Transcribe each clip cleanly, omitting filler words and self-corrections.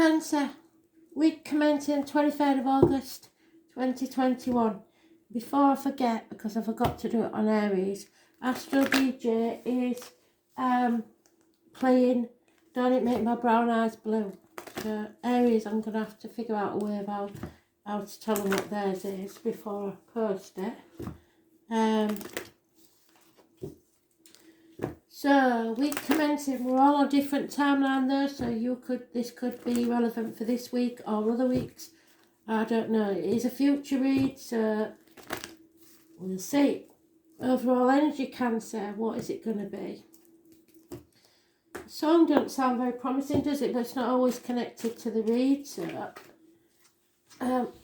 Cancer, week commencing 23rd of August 2021. Before I forget, because I forgot to do it on Aries, Astro DJ is playing Don't It Make My Brown Eyes Blue. So Aries, I'm going to have to figure out a way about how to tell them what theirs is before I post it. So week commencing, we're all on a different timeline though, so this could be relevant for this week or other weeks. I don't know. It is a future read, so we'll see. Overall energy, Cancer, what is it going to be? The song don't sound very promising, does it? But it's not always connected to the read, so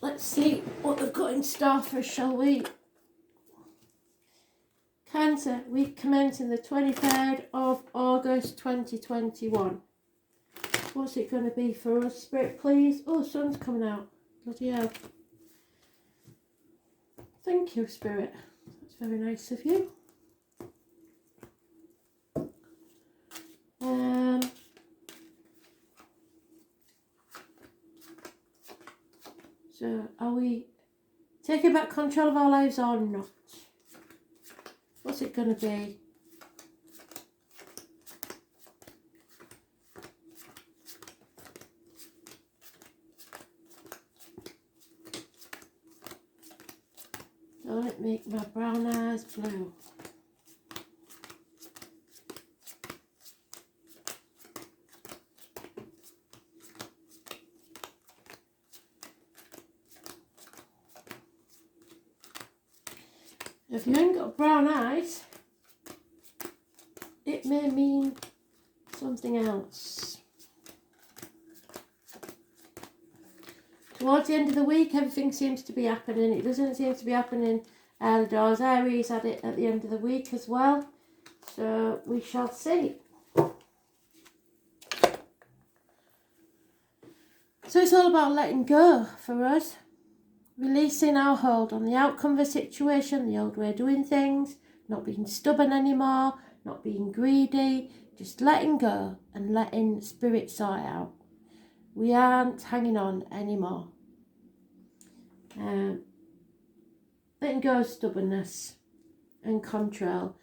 let's see what they've got in store for us, shall we? Cancer, week commencing the 23rd of August 2021. What's it going to be for us, Spirit, please? Oh, sun's coming out. Bloody hell. Thank you, Spirit. That's very nice of you. So, are we taking back control of our lives or not? What's it going to be? Don't it make my brown eyes blue? If you ain't got brown eyes, it may mean something else. Towards the end of the week, everything seems to be happening. It doesn't seem to be happening the doors. Aries had it at the end of the week as well. So we shall see. So it's all about letting go for us. Releasing our hold on the outcome of a situation, the old way of doing things, not being stubborn anymore, not being greedy, just letting go and letting spirit sort it out. We aren't hanging on anymore. Letting go of stubbornness and control.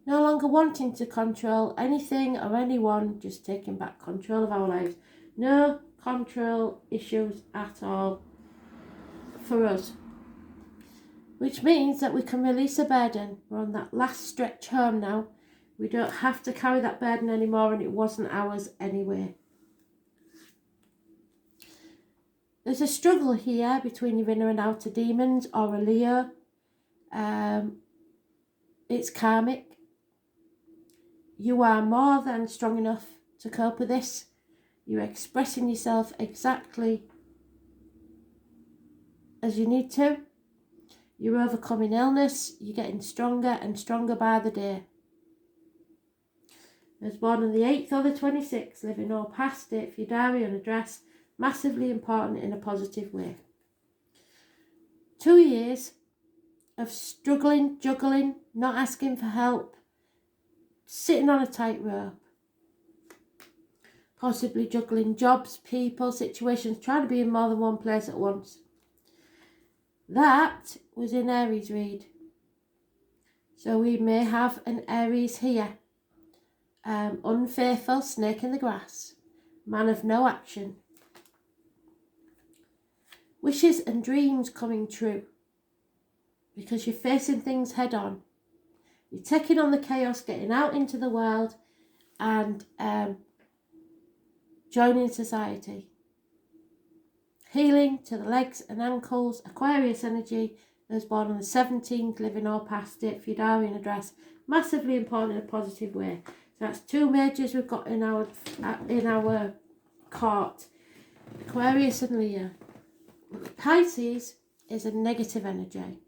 No longer wanting to control anything or anyone, just taking back control of our lives. No control issues at all for us. Which means that we can release a burden. We're on that last stretch home now. We don't have to carry that burden anymore, and it wasn't ours anyway. There's a struggle here between your inner and outer demons or a Leo. It's karmic. You are more than strong enough to cope with this. You're expressing yourself exactly as you need to. You're overcoming illness. You're getting stronger and stronger by the day. I was born on the 8th or the 26th, living all past it for your diary and address. Massively important in a positive way. 2 years of struggling, juggling, not asking for help, sitting on a tightrope, possibly juggling jobs, people, situations, trying to be in more than one place at once. That was in Aries read. So we may have an Aries here. Unfaithful, snake in the grass, man of no action. Wishes and dreams coming true. Because you're facing things head on. You're taking on the chaos, getting out into the world and joining society. Healing to the legs and ankles. Aquarius energy. Those born on the 17th, living all past it for your diary and address. Massively important in a positive way. So that's 2 majors we've got in our court. Aquarius and Leo. Pisces is a negative energy.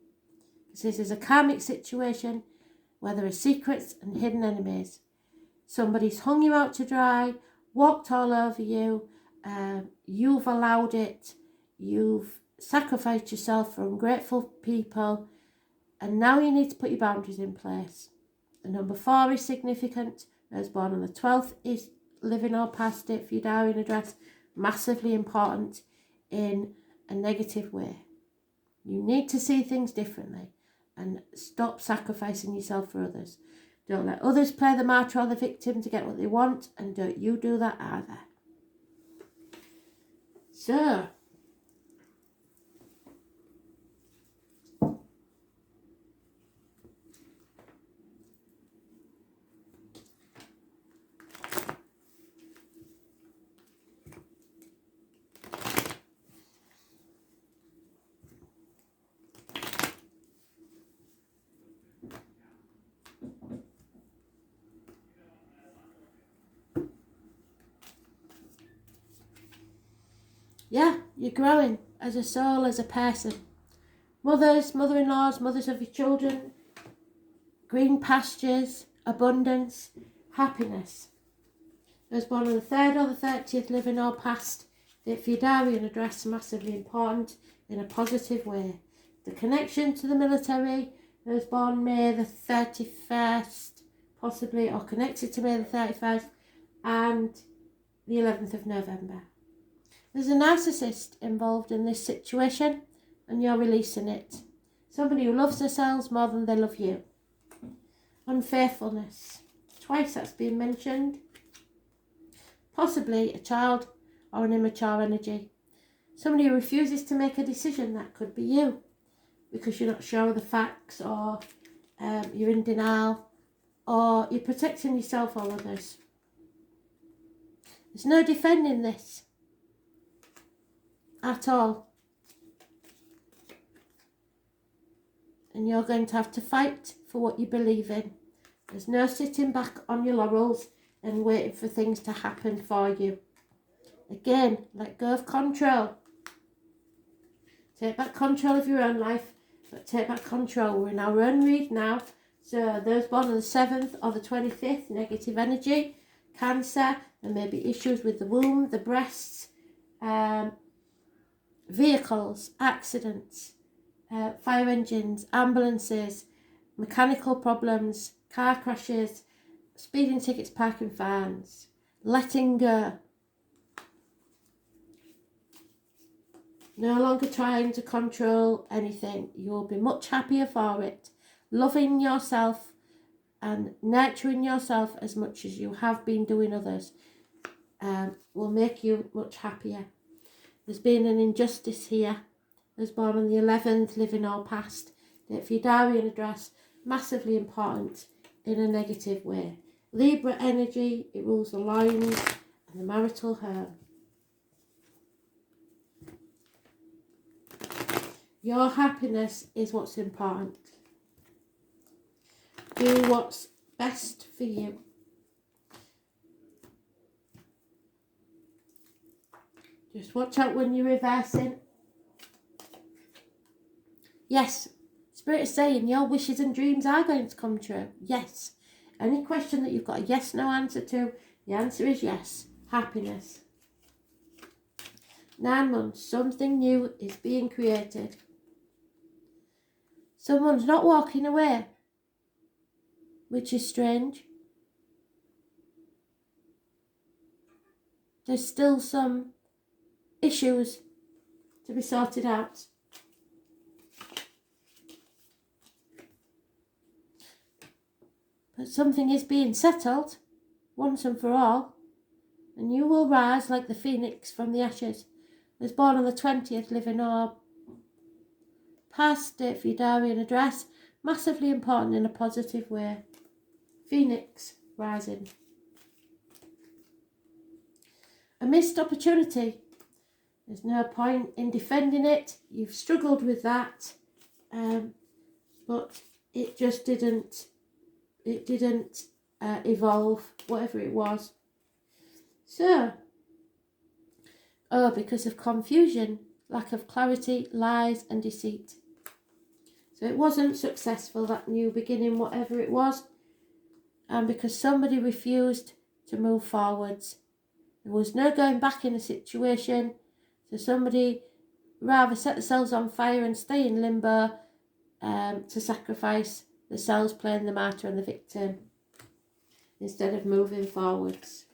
This is a karmic situation where there are secrets and hidden enemies. Somebody's hung you out to dry, walked all over you, you've allowed it, you've sacrificed yourself for ungrateful people, and now you need to put your boundaries in place. The number 4 is significant. Those born on the 12th is living all past it for your diary and address. massively important in a negative way. You need to see things differently and stop sacrificing yourself for others. Don't let others play the martyr or the victim to get what they want, and don't you do that either. So, yeah, you're growing as a soul, as a person. Mothers, mother-in-laws, mothers of your children, green pastures, abundance, happiness. Those born on the 3rd or the 30th, living or past, for your diary and address, massively important in a positive way. The connection to the military, those born May the 31st, possibly, or connected to May the 31st, and the 11th of November. There's a narcissist involved in this situation, and you're releasing it. Somebody who loves themselves more than they love you. Unfaithfulness. Twice that's been mentioned. Possibly a child or an immature energy. Somebody who refuses to make a decision. That could be you, because you're not sure of the facts, or you're in denial, or you're protecting yourself or others. There's no defending this at all. And you're going to have to fight for what you believe in. There's no sitting back on your laurels and waiting for things to happen for you. Again, let go of control. Take back control of your own life, but take back control. We're in our own read now. So those born on the 7th or the 25th, negative energy, Cancer, there may be issues with the womb, the breasts, vehicles, accidents, fire engines, ambulances, mechanical problems, car crashes, speeding tickets, parking fines, letting go. No longer trying to control anything. You will be much happier for it. Loving yourself and nurturing yourself as much as you have been doing others will make you much happier. There's been an injustice here. Those born on the 11th, living or past. Date for your diary and address, massively important in a negative way. Libra energy, it rules the loins and the marital home. Your happiness is what's important. Do what's best for you. Just watch out when you're reversing. Yes, Spirit is saying your wishes and dreams are going to come true. Yes. Any question that you've got a yes/no answer to, the answer is yes. Happiness. 9 months, something new is being created. Someone's not walking away, which is strange. There's still some issues to be sorted out. But something is being settled once and for all, and you will rise like the phoenix from the ashes. Was born on the 20th, living or past, date for your diary and address, massively important in a positive way. Phoenix rising. A missed opportunity. There's no point in defending it. You've struggled with that, but it just didn't evolve, whatever it was. So, because of confusion, lack of clarity, lies and deceit. So it wasn't successful, that new beginning, whatever it was, and because somebody refused to move forwards. There was no going back in a situation, so somebody rather set themselves on fire and stay in limbo to sacrifice themselves, playing the martyr and the victim, instead of moving forwards.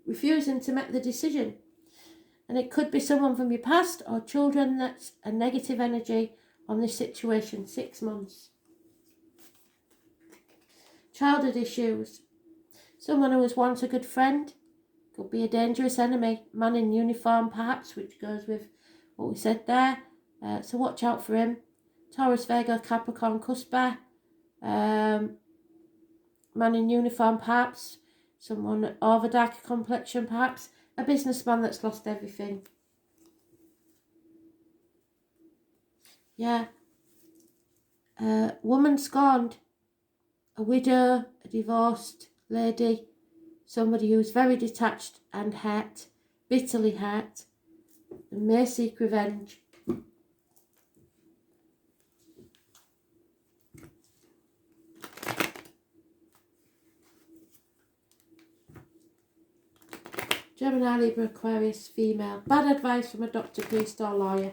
refusing to make the decision. And it could be someone from your past or children that's a negative energy on this situation. 6 months. Childhood issues. Someone who was once a good friend. Could be a dangerous enemy. Man in uniform perhaps, which goes with what we said there. So watch out for him. Taurus, Virgo, Capricorn, Cuspa. Man in uniform perhaps. Someone of a darker complexion perhaps. A businessman that's lost everything. Yeah. Woman scorned. A widow, a divorced lady. Somebody who's very detached and hurt. Bitterly hurt. And may seek revenge. Gemini, Libra, Aquarius, female. Bad advice from a doctor, priest or lawyer.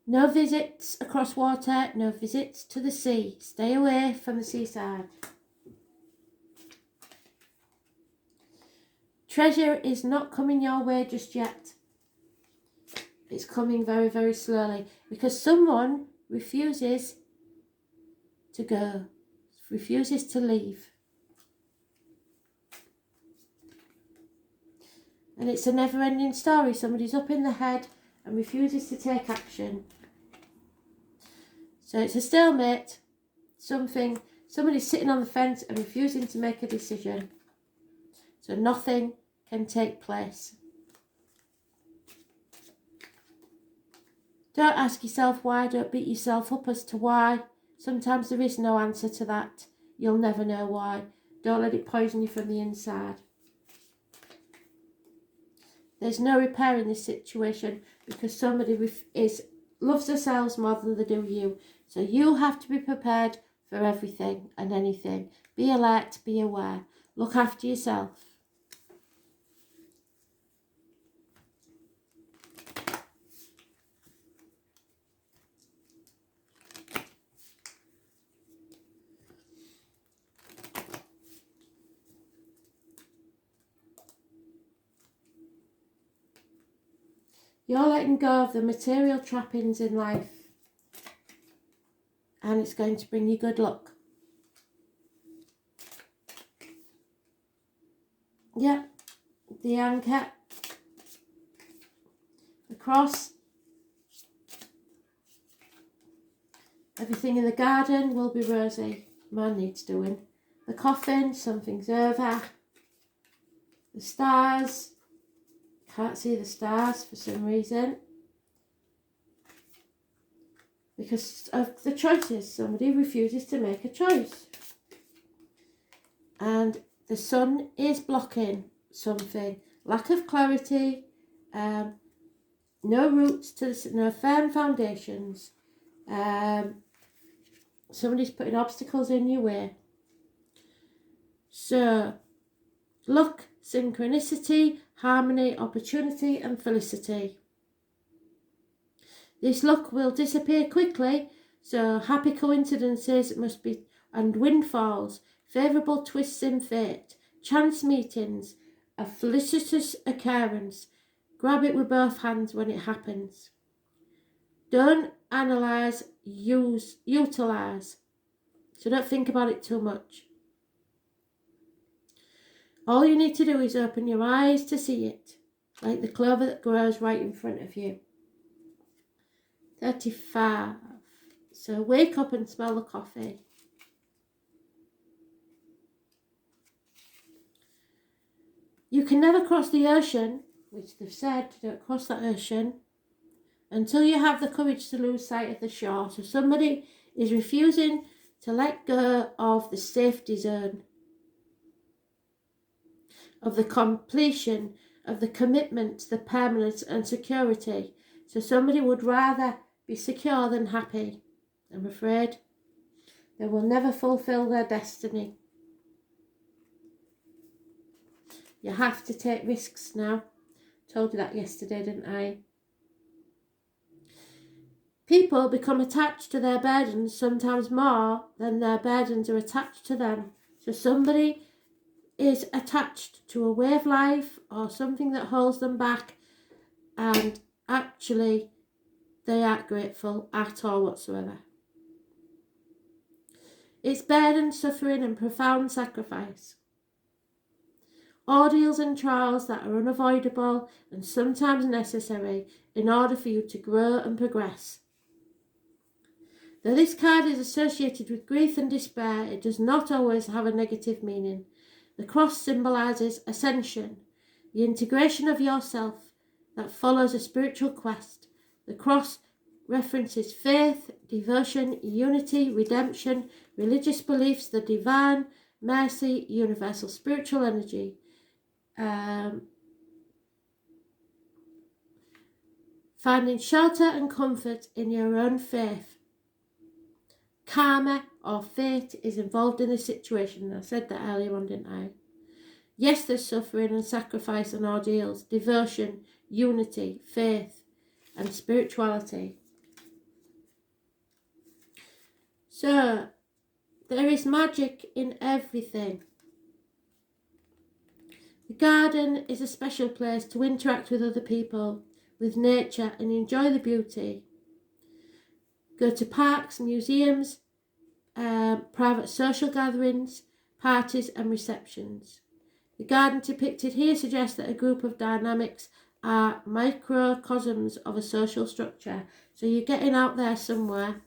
No visits across water, no visits to the sea. Stay away from the seaside. Treasure is not coming your way just yet. It's coming very, very slowly because someone refuses to go, refuses to leave. And it's a never-ending story. Somebody's up in the head and refuses to take action. So it's a stalemate. Somebody's sitting on the fence and refusing to make a decision. So nothing can take place. Don't ask yourself why, don't beat yourself up as to why. Sometimes there is no answer to that. You'll never know why. Don't let it poison you from the inside. There's no repair in this situation because somebody loves themselves more than they do you. So you have to be prepared for everything and anything. Be alert, be aware. Look after yourself. You're letting go of the material trappings in life. And it's going to bring you good luck. Yeah. The anchor. The cross. Everything in the garden will be rosy. Man needs doing. The coffin, something's over. The stars. Can't see the stars for some reason. Because of the choices. Somebody refuses to make a choice. And the sun is blocking something. Lack of clarity. No roots to this, no firm foundations. Somebody's putting obstacles in your way. So, luck, synchronicity, harmony, opportunity and felicity. This luck will disappear quickly, so happy coincidences must be, and windfalls, favourable twists in fate, chance meetings, a felicitous occurrence. Grab it with both hands when it happens. Don't analyse, utilise. So don't think about it too much. All you need to do is open your eyes to see it, like the clover that grows right in front of you. 35. So wake up and smell the coffee. You can never cross the ocean, which they've said, don't cross that ocean, until you have the courage to lose sight of the shore. So somebody is refusing to let go of the safety zone, of the completion, of the commitment, the permanence and security. So somebody would rather be secure than happy. I'm afraid they will never fulfill their destiny. You have to take risks now. Told you that yesterday, didn't I? People become attached to their burdens sometimes more than their burdens are attached to them. So somebody is attached to a way of life or something that holds them back, and actually they aren't grateful at all whatsoever. It's burden, suffering and profound sacrifice. Ordeals and trials that are unavoidable and sometimes necessary in order for you to grow and progress. Though this card is associated with grief and despair, it does not always have a negative meaning. The cross symbolises ascension, the integration of yourself that follows a spiritual quest. The cross references faith, devotion, unity, redemption, religious beliefs, the divine, mercy, universal spiritual energy. Finding shelter and comfort in your own faith. Karma or fate is involved in this situation. I said that earlier on, didn't I? Yes, there's suffering and sacrifice and ordeals, devotion, unity, faith, and spirituality. So, there is magic in everything. The garden is a special place to interact with other people, with nature, and enjoy the beauty. Go to parks, museums, private social gatherings, parties and receptions. The garden depicted here suggests that a group of dynamics are microcosms of a social structure. So you're getting out there somewhere.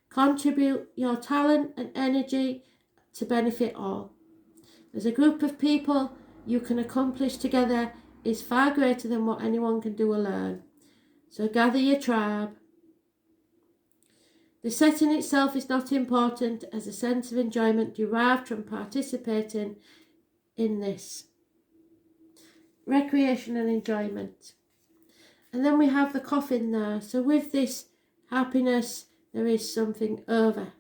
Contribute your talent and energy to benefit all. As a group of people, you can accomplish together is far greater than what anyone can do alone. So gather your tribe. The setting itself is not important, as a sense of enjoyment derived from participating in this. Recreation and enjoyment. And then we have the coffin there. So with this happiness, there is something over.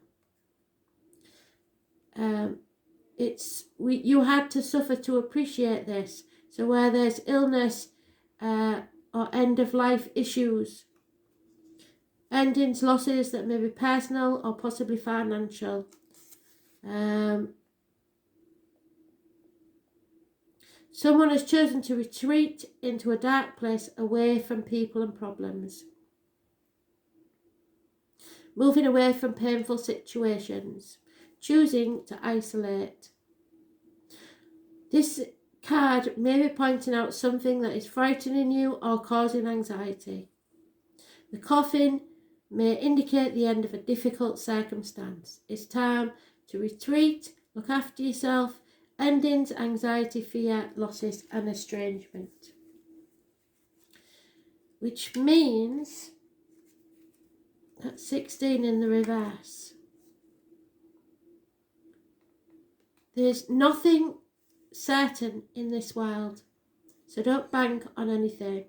You had to suffer to appreciate this. So where there's illness or end of life issues, endings, losses that may be personal or possibly financial. Someone has chosen to retreat into a dark place away from people and problems. Moving away from painful situations. Choosing to isolate. This card may be pointing out something that is frightening you or causing anxiety. The coffin may indicate the end of a difficult circumstance. It's time to retreat, look after yourself, endings, anxiety, fear, losses and estrangement. Which means that's 16 in the reverse. There's nothing certain in this world, so don't bank on anything.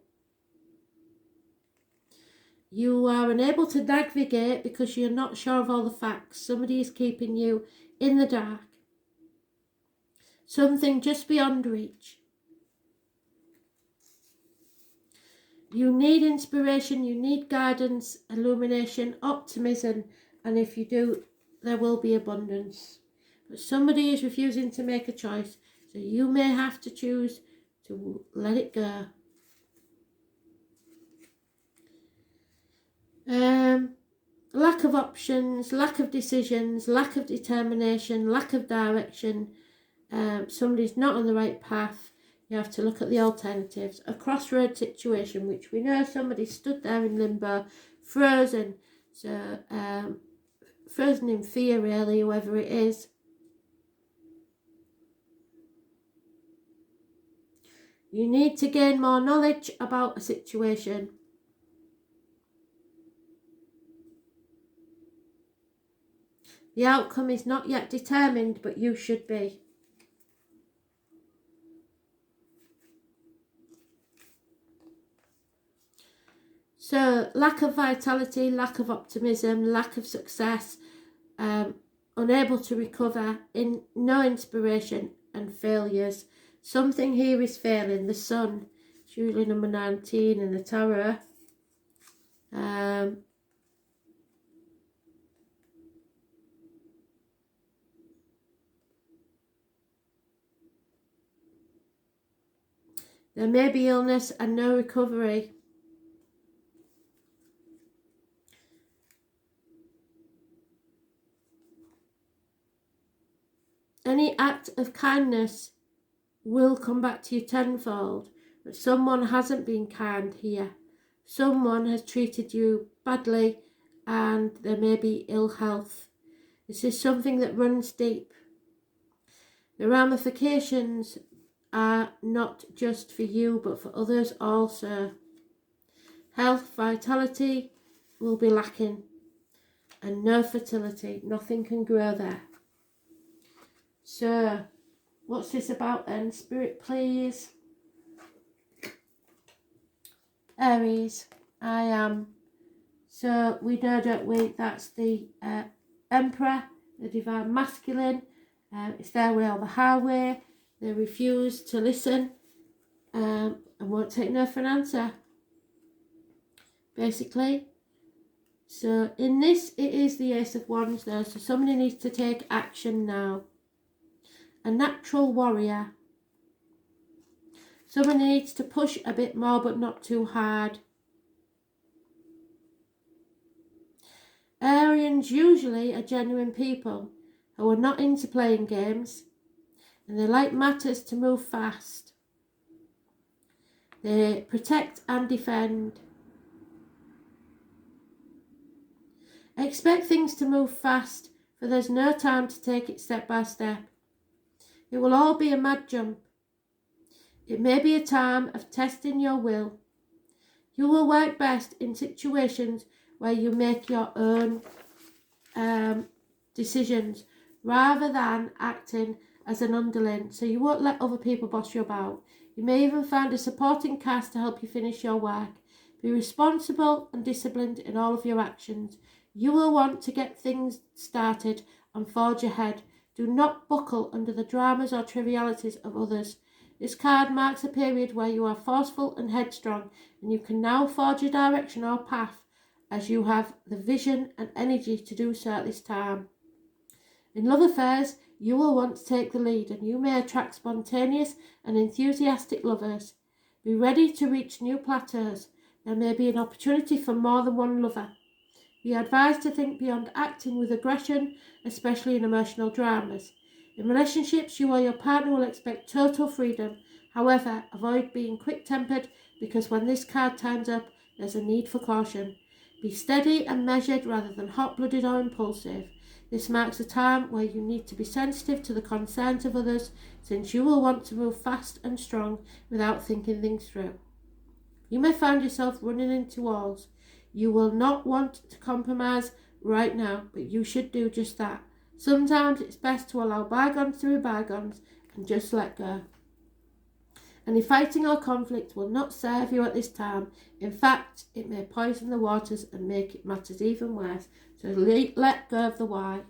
You are unable to navigate because you're not sure of all the facts. Somebody is keeping you in the dark. Something just beyond reach. You need inspiration, you need guidance, illumination, optimism, and if you do, there will be abundance. But somebody is refusing to make a choice, so you may have to choose to let it go. Lack of options, lack of decisions, lack of determination, lack of direction. Somebody's not on the right path. You have to look at the alternatives. A crossroad situation, which we know somebody stood there in limbo, frozen. So, frozen in fear, really, whoever it is. You need to gain more knowledge about a situation. The outcome is not yet determined, but you should be. So, lack of vitality, lack of optimism, lack of success, unable to recover, no inspiration and failures. Something here is failing. The Sun, it's usually number 19 in the tarot. There may be illness and no recovery. Any act of kindness will come back to you tenfold, but someone hasn't been kind here. Someone has treated you badly and there may be ill health. This is something that runs deep. The ramifications are not just for you but for others also. Health, vitality will be lacking and no fertility. Nothing can grow there. So, what's this about then? Spirit, please. Aries, I am. So, we know, don't we, that's the Emperor, the Divine Masculine. It's their way or the highway. They refuse to listen and won't take no for an answer, basically. So, in this, it is the Ace of Wands though, so somebody needs to take action now. A natural warrior. Someone needs to push a bit more but not too hard. Arians usually are genuine people who are not into playing games and they like matters to move fast. They protect and defend. Expect things to move fast, for there's no time to take it step by step. It will all be a mad jump. It may be a time of testing your will. You will work best in situations where you make your own decisions rather than acting as an underling, so you won't let other people boss you about. You may even find a supporting cast to help you finish your work. Be responsible and disciplined in all of your actions. You will want to get things started and forge ahead. Do not buckle under the dramas or trivialities of others. This card marks a period where you are forceful and headstrong, and you can now forge a direction or path as you have the vision and energy to do so at this time. In love affairs, you will want to take the lead, and you may attract spontaneous and enthusiastic lovers. Be ready to reach new plateaus. There may be an opportunity for more than one lover. Be advised to think beyond acting with aggression, especially in emotional dramas. In relationships, you or your partner will expect total freedom. However, avoid being quick-tempered because when this card turns up, there's a need for caution. Be steady and measured rather than hot-blooded or impulsive. This marks a time where you need to be sensitive to the concerns of others, since you will want to move fast and strong without thinking things through. You may find yourself running into walls. You will not want to compromise right now, but you should do just that. Sometimes it's best to allow bygones to be bygones and just let go. Any fighting or conflict will not serve you at this time. In fact, it may poison the waters and make matters even worse. So let go of the why.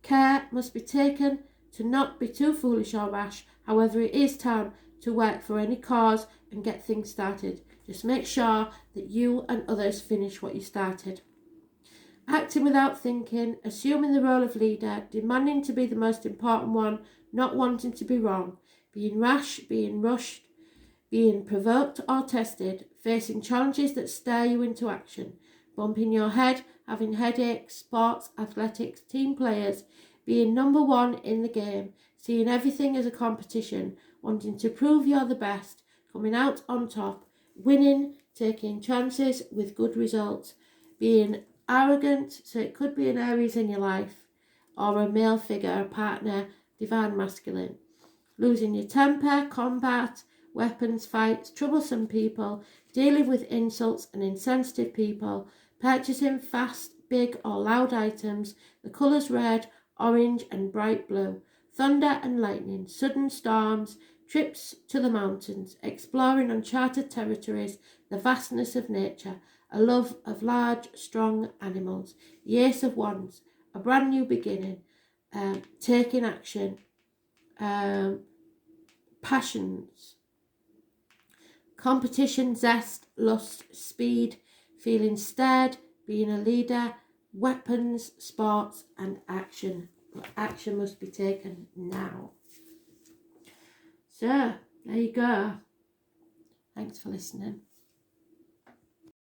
Care must be taken to not be too foolish or rash. However, it is time to work for any cause and get things started. Just make sure that you and others finish what you started. Acting without thinking, assuming the role of leader, demanding to be the most important one, not wanting to be wrong, being rash, being rushed, being provoked or tested, facing challenges that stir you into action, bumping your head, having headaches, sports, athletics, team players, being number one in the game, seeing everything as a competition, wanting to prove you're the best, coming out on top, winning, taking chances with good results, being arrogant, so it could be an Aries in your life, or a male figure, a partner, divine masculine. Losing your temper, combat, weapons, fights, troublesome people, dealing with insults and insensitive people, purchasing fast, big or loud items, the colours red, orange and bright blue, thunder and lightning, sudden storms, trips to the mountains, exploring uncharted territories, the vastness of nature, a love of large, strong animals, the Ace of Wands, a brand new beginning, taking action, passions. Competition, zest, lust, speed, feeling stirred, being a leader, weapons, sports and action. But action must be taken now. So, there you go. Thanks for listening.